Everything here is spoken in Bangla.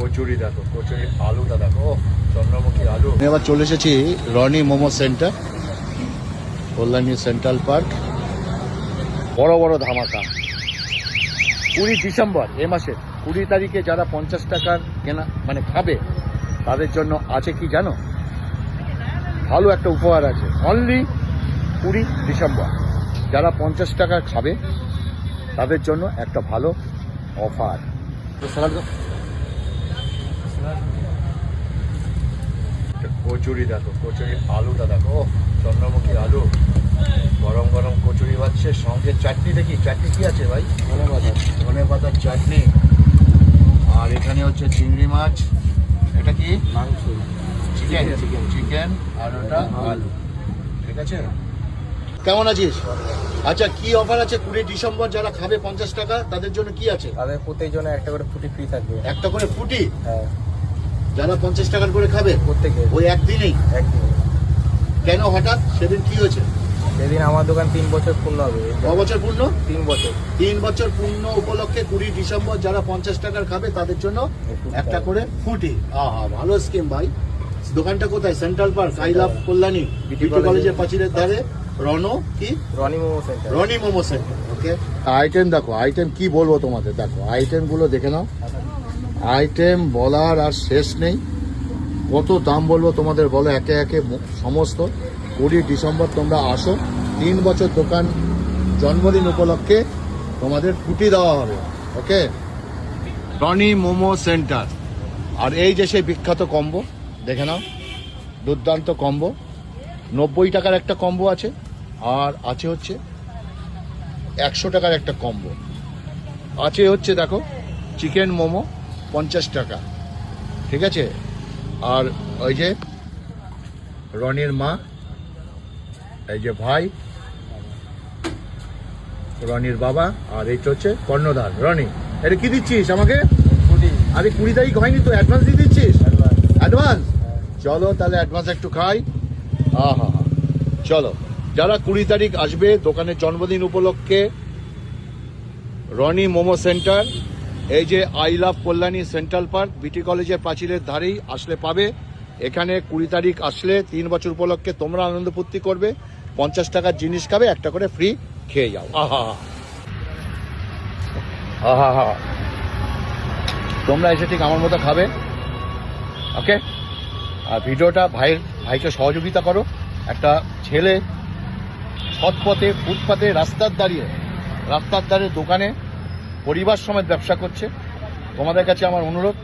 কচুরি দেখো, কচুরি আলুটা দেখো, চন্দ্রমুখী আলু। আমি এবার চলে এসেছি Rony momo centre, Kalyani central park. বড় বড় ধামাকা 20 ডিসেম্বর, এ মাসে 20 তারিখে যারা 50 টাকার কেনা মানে খাবে তাদের জন্য আছে কি জানো, ভালো একটা উপহার আছে। অনলি 20 ডিসেম্বর যারা 50 টাকা খাবে তাদের জন্য একটা ভালো অফার। কচুরি দেখো, কচুরি আলুটা দেখো, চন্দ্রমুখী আলু, গরম গরম কচুরি বাচ্ছে, সঙ্গে চাটনি। দেখি চাটনি কি আছে ভাই? ধনে পাতার চাটনি। আর এখানে হচ্ছে চিংড়ি মাছ, এটা কি মাংস, চিকেন, চিকেন আর ওটা আলু। ঠিক আছে, কেমন আছিস? আচ্ছা, কি অফার আছে 20 ডিসেম্বর যারা খাবে 50 টাকা তাদের জন্য? কি আছে? তাদের প্রত্যেক জন্য একটা করে ফুটি ফ্রি থাকবে। একটা করে ফুটি? হ্যাঁ, যারা 50 টাকার করে খাবে প্রত্যেকে ওই একদিনেই? একদিন। কেন হঠাৎ সেদিন কি হয়েছে? সেদিন আমার দোকান 3 বছর পূর্ণ হবে। ক বছর পূর্ণ? 3 বছর। 3 বছর পূর্ণ উপলক্ষে 20 ডিসেম্বর যারা 50 টাকার খাবে তাদের জন্য একটা করে ফুটি। আহা, ভালো স্কিম ভাই। দোকানটা কোথায়? Central park, I love Kalyani, বিটি কলেজের পাঁচিলের ধারে, রনি মোমো সেন্টার। রনি মোমো সেন্টার। ওকে, আইটেম দেখো, আইটেম কি বলবো তোমাদের, দেখো আইটেম গুলো দেখে নাও। আইটেম বলার আর শেষ নেই। কত দাম বলবো তোমাদের বলো একে একে সমস্ত। 20 ডিসেম্বর তোমরা আসো, 3 বছর দোকান জন্মদিন উপলক্ষে তোমাদের ফুটি দেওয়া হবে। ওকে, রনি মোমো সেন্টার। আর এই যে সেই বিখ্যাত কম্বো দেখে নাও, দুর্দান্ত কম্বো। 90 টাকার একটা কম্বো আছে, আর আছে হচ্ছে 100 টাকার একটা কম্বো আছে। হচ্ছে দেখো চিকেন মোমো 50 টাকা। ঠিক আছে, আর ওই যে রনির মা, এই যে ভাই রনির বাবা, আর এইটা হচ্ছে কর্ণধার রনি। এটা কি দিচ্ছিস আমাকে? আরে 20 তারিখ হয়নি তো, অ্যাডভান্স দিয়ে দিচ্ছিস? অ্যাডভান্স? চলো তাহলে অ্যাডভান্স একটু খাই। আহা, চলো। যারা 20 তারিখ আসবে দোকানের জন্মদিন উপলক্ষে, রনি মোমো সেন্টার, এই যে I love Kalyani central park, বিটি কলেজের পাঁচিলের ধারেই আসলে পাবে। এখানে 20 তারিখ আসলে 3 বছর উপলক্ষে তোমরা আনন্দ ফুর্তি করবে, 50 টাকার জিনিস খাবে, একটা করে ফ্রি খেয়ে যাও। আহা আহা হা, তোমরা এসে ঠিক আমার মতো খাবে। ওকে, আর ভিডিওটা ভাইকে সহযোগিতা করো। একটা ছেলে সৎপথে, ফুটপাতে, রাস্তার ধারে দোকানে পরিবার সমেত ব্যবসা করছে। তোমাদের কাছে আমার অনুরোধ,